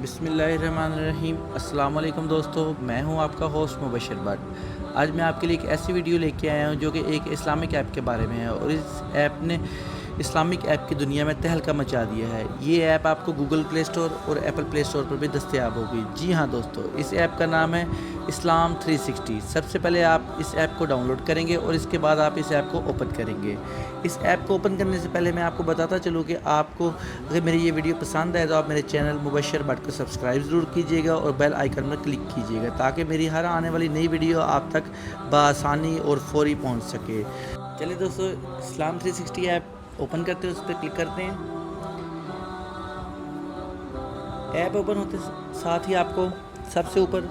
بسم اللہ الرحمن الرحیم۔ السلام علیکم دوستو، میں ہوں آپ کا ہوسٹ مبشر بٹ۔ آج میں آپ کے لیے ایک ایسی ویڈیو لے کے آیا ہوں جو کہ ایک اسلامک ایپ کے بارے میں ہے، اور اس ایپ نے اسلامک ایپ کی دنیا میں تہلکہ مچا دیا ہے۔ یہ ایپ آپ کو گوگل پلے اسٹور اور ایپل پلے اسٹور پر بھی دستیاب ہوگی۔ جی ہاں دوستو، اس ایپ کا نام ہے اسلام 360۔ سب سے پہلے آپ اس ایپ کو ڈاؤن لوڈ کریں گے اور اس کے بعد آپ اس ایپ کو اوپن کریں گے۔ اس ایپ کو اوپن کرنے سے پہلے میں آپ کو بتاتا چلوں کہ آپ کو اگر میری یہ ویڈیو پسند ہے تو آپ میرے چینل مبشر بٹ کو سبسکرائب ضرور کیجیے گا اور بیل آئیکن پر کلک کیجیے گا تاکہ میری ہر آنے والی نئی ویڈیو آپ تک بآسانی اور فوری پہنچ سکے۔ چلیے دوستو، اسلام 360 ایپ اوپن کرتے ہیں، اس پہ کلک کرتے ہیں۔ ایپ اوپن ہوتے ساتھ ہی آپ کو سب سے اوپر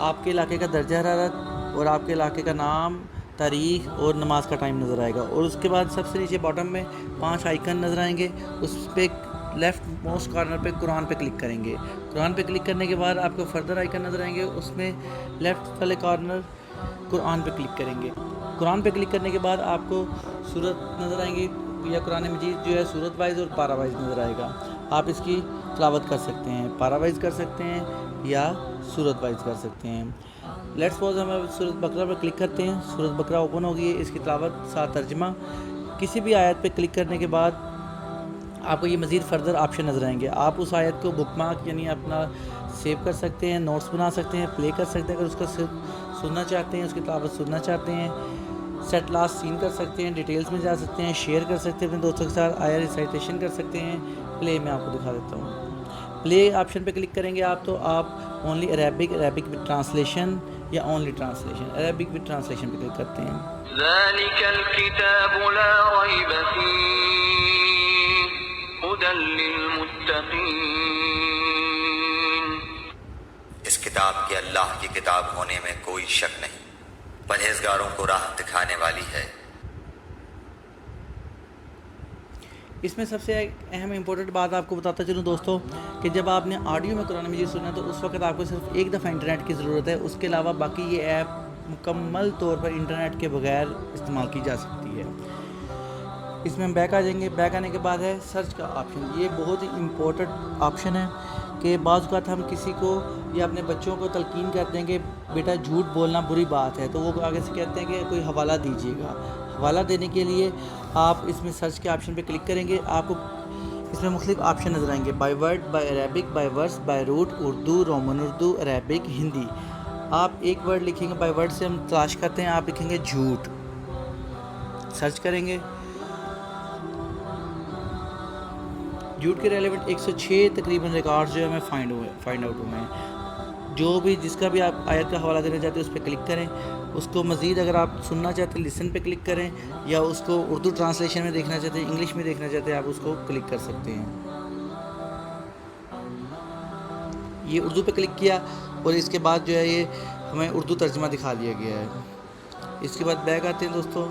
آپ کے علاقے کا درجہ حرارت اور آپ کے علاقے کا نام، تاریخ اور نماز کا ٹائم نظر آئے گا، اور اس کے بعد سب سے نیچے باٹم میں 5 آئیکن نظر آئیں گے۔ اس پہ لیفٹ موسٹ کارنر پہ قرآن پہ کلک کریں گے۔ قرآن پہ کلک کرنے کے بعد آپ کو فردر آئیکن نظر آئیں گے، اس میں لیفٹ والے کارنر قرآن پہ کلک کریں گے۔ قرآن پہ کلک کرنے کے بعد آپ کو سورت نظر آئیں گی، یا قرآن مجید جو ہے سورت وائز اور پارا وائز نظر آئے گا۔ آپ اس کی تلاوت کر سکتے ہیں، پارا وائز کر سکتے ہیں یا سورت وائز کر سکتے ہیں۔ لیٹس سپوز ہم سورت بقرہ پر کلک کرتے ہیں، سورت بقرہ اوپن ہوگی ہے، اس کی تلاوت ساتھ ترجمہ۔ کسی بھی آیت پہ کلک کرنے کے بعد آپ کو یہ مزید فردر آپشن نظر آئیں گے۔ آپ اس آیت کو بک مارک یعنی اپنا سیو کر سکتے ہیں، نوٹس بنا سکتے ہیں، پلے کر سکتے ہیں اگر اس کو سننا چاہتے ہیں، اس کی تلاوت سننا چاہتے ہیں، سیٹ لاسٹ سین کر سکتے ہیں، ڈیٹیلز میں جا سکتے ہیں، شیئر کر سکتے ہیں اپنے دوستوں کے ساتھ، آیا ریسائٹیشن کر سکتے ہیں۔ پلے میں آپ کو دکھا دیتا ہوں۔ پلے آپشن پہ کلک کریں گے آپ تو آپ اونلی عربک ود ٹرانسلیشن یا only translation, Arabic with translation پہ کلک کرتے ہیں۔ ذلك الكتاب لا ريب فيه هدى للمتقين۔ اس کتاب کے اللہ کی کتاب ہونے میں کوئی شک نہیں، پرہیزگاروں کو راہ دکھانے والی ہے۔ اس میں سب سے اہم امپورٹنٹ بات آپ کو بتاتا چلوں دوستو کہ جب آپ نے آڈیو میں قرآن مجید سنا تو اس وقت آپ کو صرف ایک دفعہ انٹرنیٹ کی ضرورت ہے، اس کے علاوہ باقی یہ ایپ مکمل طور پر انٹرنیٹ کے بغیر استعمال کی جا سکتی ہے۔ اس میں ہم بیک آ جائیں گے۔ بیک آنے کے بعد ہے سرچ کا آپشن۔ یہ بہت ہی امپورٹنٹ آپشن ہے کہ بعض اوقات ہم کسی کو یا اپنے بچوں کو تلقین کرتے ہیں کہ بیٹا جھوٹ بولنا بری بات ہے، تو وہ آگے سے کہتے ہیں کہ کوئی حوالہ دیجیے گا۔ حوالہ دینے کے لیے آپ اس میں سرچ کے آپشن پہ کلک کریں گے۔ آپ کو اس میں مختلف آپشن نظر آئیں گے، by word, by Arabic, by verse, by root, Urdu, Roman Urdu, Arabic, Hindi. آپ ایک ورڈ لکھیں گے، بائی ورڈ سے ہم تلاش کرتے ہیں، آپ لکھیں گے جھوٹ، سرچ کریں گے۔ جھوٹ کے ریلیونٹ 106 تقریباً ریکارڈز جو ہے ہمیں فائنڈ آؤٹ ہوئے ہیں۔ جو بھی جس کا بھی آپ آیت کا حوالہ دینا چاہتے ہیں اس پہ کلک کریں۔ اس کو مزید اگر آپ سننا چاہتے ہیں لسن پہ کلک کریں، یا اس کو اردو ٹرانسلیشن میں دیکھنا چاہتے ہیں، انگلش میں دیکھنا چاہتے ہیں، آپ اس کو کلک کر سکتے ہیں۔ یہ اردو پہ کلک کیا اور اس کے بعد جو ہے یہ ہمیں اردو ترجمہ دکھا دیا گیا ہے۔ اس کے بعد بیک آتے ہیں دوستو۔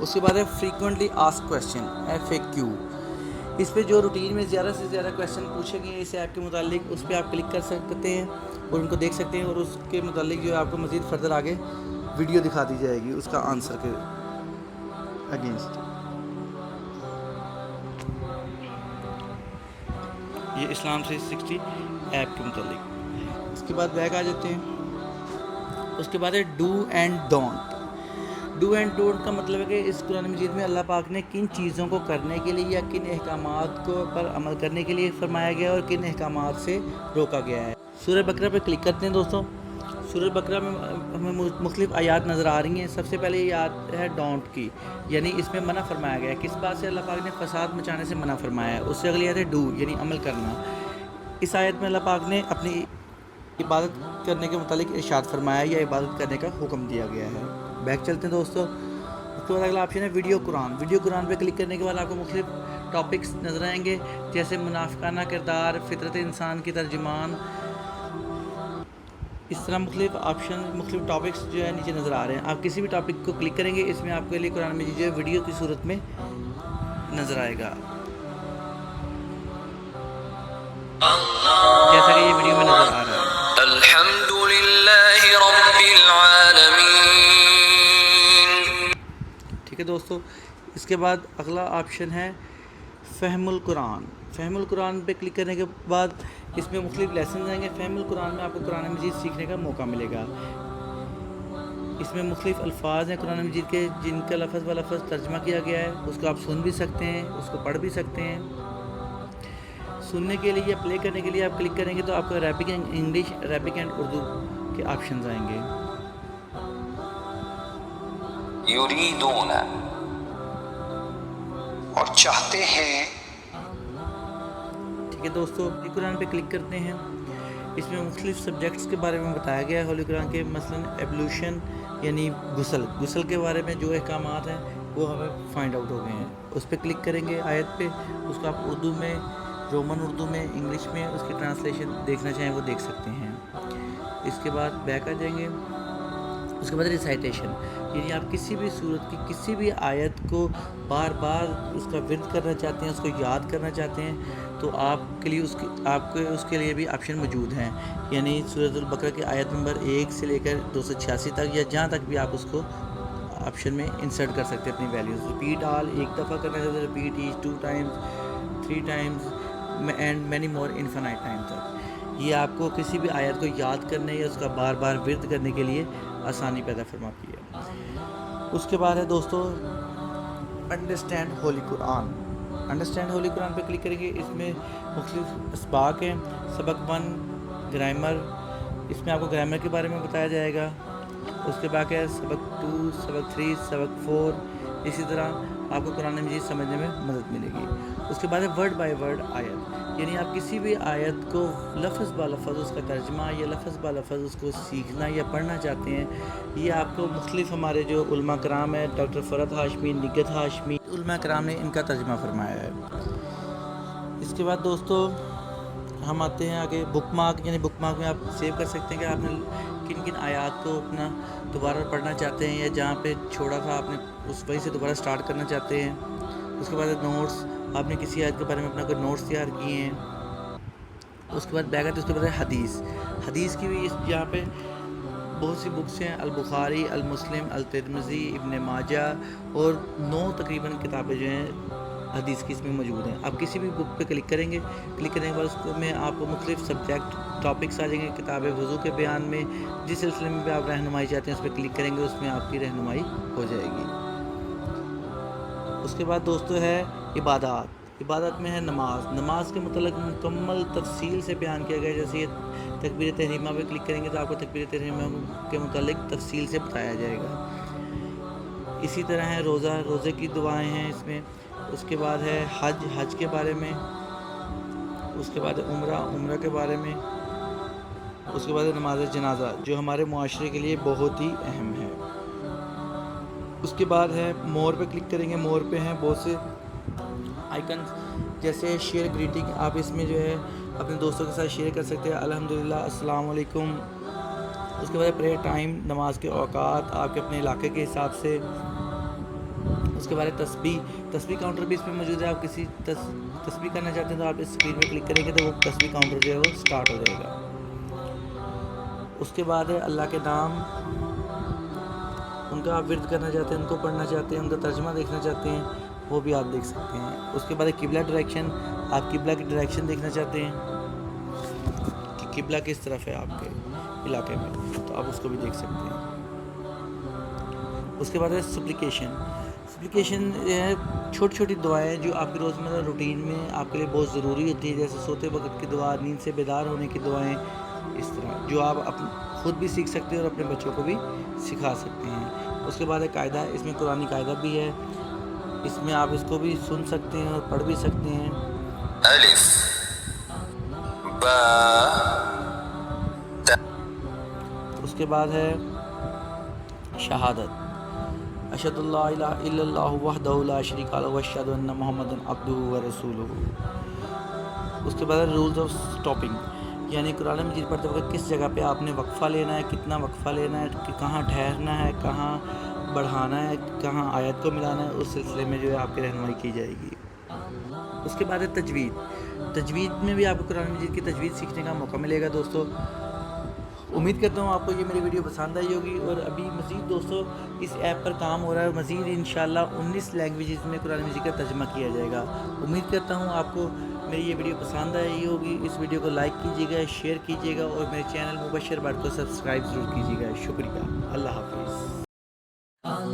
اس کے بعد ہے فریکوینٹلی آسک کویسچن، FAQ۔ اس پہ جو روٹین میں زیادہ سے زیادہ کویسچن پوچھے گئے ہیں اس ایپ کے متعلق، اس پہ آپ کلک کر سکتے ہیں اور ان کو دیکھ سکتے ہیں، اور اس کے متعلق جو ہے آپ کو مزید فردر آگے ویڈیو دکھا دی جائے گی اس کا آنسر کے اگینسٹ۔ یہ اسلام 360 ایپ کے متعلق۔ اس کے بعد بیک آ جاتے ہیں۔ اس کے بعد ہے do and don't. Do and don't کا مطلب ہے کہ اس قرآن مجید میں اللہ پاک نے کن چیزوں کو کرنے کے لیے یا کن احکامات کو پر عمل کرنے کے لیے فرمایا گیا اور کن احکامات سے روکا گیا ہے۔ سورہ بقرہ پہ کلک کرتے ہیں دوستو۔ سورہ بقرہ میں ہمیں مختلف آیات نظر آ رہی ہیں۔ سب سے پہلے یہ آیت ہے ڈونٹ کی، یعنی اس میں منع فرمایا گیا ہے۔ کس بات سے اللہ پاک نے فساد مچانے سے منع فرمایا ہے؟ اس سے اگلی آیت ہے ڈو، یعنی عمل کرنا۔ اس آیت میں اللہ پاک نے اپنی عبادت کرنے کے متعلق ارشاد فرمایا یا عبادت کرنے کا حکم دیا گیا ہے۔ بیک چلتے ہیں دوستو۔ اس کے بعد اگلا آپشن ہے ویڈیو قرآن۔ ویڈیو قرآن پہ کلک کرنے کے بعد آپ کو مختلف ٹاپکس نظر آئیں گے، جیسے منافقانہ کردار، فطرت انسان کی ترجمان، اس طرح مختلف آپشن، مختلف ٹاپکس جو ہے نیچے نظر آ رہے ہیں۔ آپ کسی بھی ٹاپک کو کلک کریں گے، اس میں آپ کے لیے قرآن مجید جو ہے ویڈیو کی صورت میں نظر آئے گا، جیسا کہ یہ ویڈیو میں نظر آ رہا ہے۔ الحمد للہ رب العالمین۔ ٹھیک ہے دوستو، اس اس کے بعد اگلا آپشن ہے فہم القرآن. فہم القرآن پہ کلک کرنے کے بعد اس میں مختلف لیسنز آئیں گے. فہم القرآن میں آپ کو قرآن مجید سیکھنے کا موقع ملے گا. اس میں مختلف الفاظ ہیں قرآن مجید کے جن کا لفظ بہ لفظ ترجمہ کیا گیا ہے. اس کو آپ سن بھی سکتے ہیں, اس کو پڑھ بھی سکتے ہیں. سننے کے لیے یا پلے کرنے کے لیے آپ کلک کریں گے تو آپ کو Arabic and English, Arabic and Urdu کے آپشنز آئیں گے. یریدون اور چاہتے ہیں. ٹھیک ہے دوستو, ہولی قرآن پہ کلک کرتے ہیں. اس میں مختلف سبجیکٹس کے بارے میں بتایا گیا ہے ہولی قرآن کے. مثلا ایبولوشن یعنی غسل کے بارے میں جو احکامات ہیں وہ ہمیں فائنڈ آؤٹ ہو گئے ہیں. اس پہ کلک کریں گے آیت پہ. اس کو آپ اردو میں, رومن اردو میں, انگلش میں اس کی ٹرانسلیشن دیکھنا چاہیں وہ دیکھ سکتے ہیں. اس کے بعد بیک آ جائیں گے. اس کے بعد ریسائٹیشن یعنی آپ کسی بھی صورت کی کسی بھی آیت کو بار بار اس کا ورد کرنا چاہتے ہیں, اس کو یاد کرنا چاہتے ہیں تو آپ کے لیے اس کے لیے بھی آپشن موجود ہیں. یعنی سورۃ البقرہ کی آیت نمبر 1 سے لے کر 286 تک یا جہاں تک بھی آپ اس کو آپشن میں انسرٹ کر سکتے ہیں اپنی ویلیوز. ریپیٹ آل ایک دفعہ کرنا چاہتے ہیں, repeat each 2 times 3 times and many more infinite time تک. یہ آپ کو کسی بھی آیت کو یاد کرنے یا اس کا بار بار ورد کرنے کے لیے آسانی پیدا فرماتی ہے. اس کے بعد ہے دوستو انڈرسٹینڈ ہولی قرآن. انڈرسٹینڈ ہولی قرآن پہ کلک کریں گے. اس میں مختلف اسباق ہیں. سبق 1 گرامر, اس میں آپ کو گرامر کے بارے میں بتایا جائے گا. اس کے بعد ہے سبق 2, سبق 3, سبق 4. اسی طرح آپ کو قرآن مجید سمجھنے میں مدد ملے گی. اس کے بعد ہے ورڈ بائی ورڈ آیت یعنی آپ کسی بھی آیت کو لفظ با لفظ اس کا ترجمہ یا لفظ با لفظ اس کو سیکھنا یا پڑھنا چاہتے ہیں. یہ آپ کو مختلف ہمارے جو علماء کرام ہیں, ڈاکٹر فرحت ہاشمی, نگہت ہاشمی, علماء کرام نے ان کا ترجمہ فرمایا ہے. اس کے بعد دوستو ہم آتے ہیں آگے بک مارک. یعنی بک مارک میں آپ سیو کر سکتے ہیں کہ آپ نے کن کن آیات کو اپنا دوبارہ پڑھنا چاہتے ہیں یا جہاں پہ چھوڑا تھا آپ نے اس وہی سے دوبارہ سٹارٹ کرنا چاہتے ہیں. اس کے بعد نوٹس, آپ نے کسی آیت کے بارے میں اپنا کوئی نوٹس تیار کیے ہیں. اس کے بعد بیک آتے اس کے بعد حدیث کی بھی یہاں پہ بہت سی بکس ہیں. البخاری, المسلم, الترمذی, ابن ماجہ اور 9 تقریباً کتابیں جو ہیں حدیث کی اس میں موجود ہیں. آپ کسی بھی بک پہ کلک کریں گے. کلک کرنے کے بعد اس میں آپ کو مختلف سبجیکٹ ٹاپکس آ جائیں گے. کتاب وضو کے بیان میں جس سلسلے میں بھی آپ رہنمائی چاہتے ہیں اس پہ کلک کریں گے, اس میں آپ کی رہنمائی ہو جائے گی. اس کے بعد دوستو ہے عبادات. عبادت میں ہے نماز کے متعلق مکمل تفصیل سے بیان کیا گیا. جیسے یہ تکبیر تحریمہ پہ کلک کریں گے تو آپ کو تکبیر تحریمہ کے متعلق تفصیل سے بتایا جائے گا. اسی طرح ہے روزے کی دعائیں ہیں اس میں. اس کے بعد ہے حج کے بارے میں. اس کے بعد عمرہ کے بارے میں. اس کے بعد ہے نماز جنازہ جو ہمارے معاشرے کے لیے بہت ہی اہم ہے. اس کے بعد ہے مور پہ کلک کریں گے. مور پہ ہیں بہت سے آئیکنز جیسے شیئر گریٹنگ. آپ اس میں جو ہے اپنے دوستوں کے ساتھ شیئر کر سکتے ہیں. الحمدللہ, السلام علیکم. اس کے بعد پریئر ٹائم, نماز کے اوقات آپ کے اپنے علاقے کے حساب سے. اس کے بعد تسبیح کاؤنٹر بھی اس میں موجود ہے. آپ کسی تسبیح کرنا چاہتے ہیں تو آپ اس اسکرین پہ کلک کریں گے تو وہ تسبیح کاؤنٹر جو ہے وہ سٹارٹ ہو جائے گا. اس کے بعد ہے اللہ کے نام, ان کا آپ ورد کرنا چاہتے ہیں, ان کو پڑھنا چاہتے ہیں, ان کا ترجمہ دیکھنا چاہتے ہیں وہ بھی آپ دیکھ سکتے ہیں. اس کے بعد قبلہ ڈائریکشن, آپ قبلہ کی ڈائریکشن دیکھنا چاہتے ہیں کہ قبلہ کس طرف ہے آپ کے علاقے میں تو آپ اس کو بھی دیکھ سکتے ہیں. اس کے بعد ہے سپلیکیشن یہ ہے چھوٹی چھوٹی دعائیں جو آپ کی روزمرہ روٹین میں آپ کے لیے بہت ضروری ہوتی ہیں. جیسے سوتے وقت کی دعا, نیند سے بیدار ہونے کی دعائیں, اس طرح جو آپ خود بھی سیکھ سکتے ہیں اور اپنے بچوں کو بھی سکھا سکتے ہیں. اس کے بعد ہے قاعدہ. اس میں قرآنی قاعدہ بھی ہے. اس میں آپ اس کو بھی سن سکتے ہیں اور پڑھ بھی سکتے ہیں. الف با. اس کے بعد ہے شہادت. اشہد اللہ الہ الا اللہ وحدہ لا شریک لہ واشہد ان محمدا عبدہ ورسولہ. اس کے بعد ہے رولز آف سٹاپنگ یعنی قرآن مجید پڑھتے وقت کس جگہ پہ آپ نے وقفہ لینا ہے, کتنا وقفہ لینا ہے, کہ کہاں ٹھہرنا ہے, کہاں بڑھانا ہے, کہاں آیت کو ملانا ہے. اس سلسلے میں جو ہے آپ کی رہنمائی کی جائے گی. اس کے بعد ہے تجوید. تجوید میں بھی آپ کو قرآن مجید کی تجوید سیکھنے کا موقع ملے گا دوستو. امید کرتا ہوں آپ کو یہ میری ویڈیو پسند آئی ہوگی، اور ابھی مزید دوستو اس ایپ پر کام ہو رہا ہے، مزید انشاءاللہ 19 لینگویجز میں قرآن مجید کا ترجمہ کیا جائے گا۔ امید کرتا ہوں آپ کو میری یہ ویڈیو پسند آئی ہوگی۔ اس ویڈیو کو لائک کیجیے گا، شیئر کیجیے گا، اور میرے چینل مبشر بٹ کو سبسکرائب ضرور کیجیے گا۔ شکریہ، اللہ حافظ۔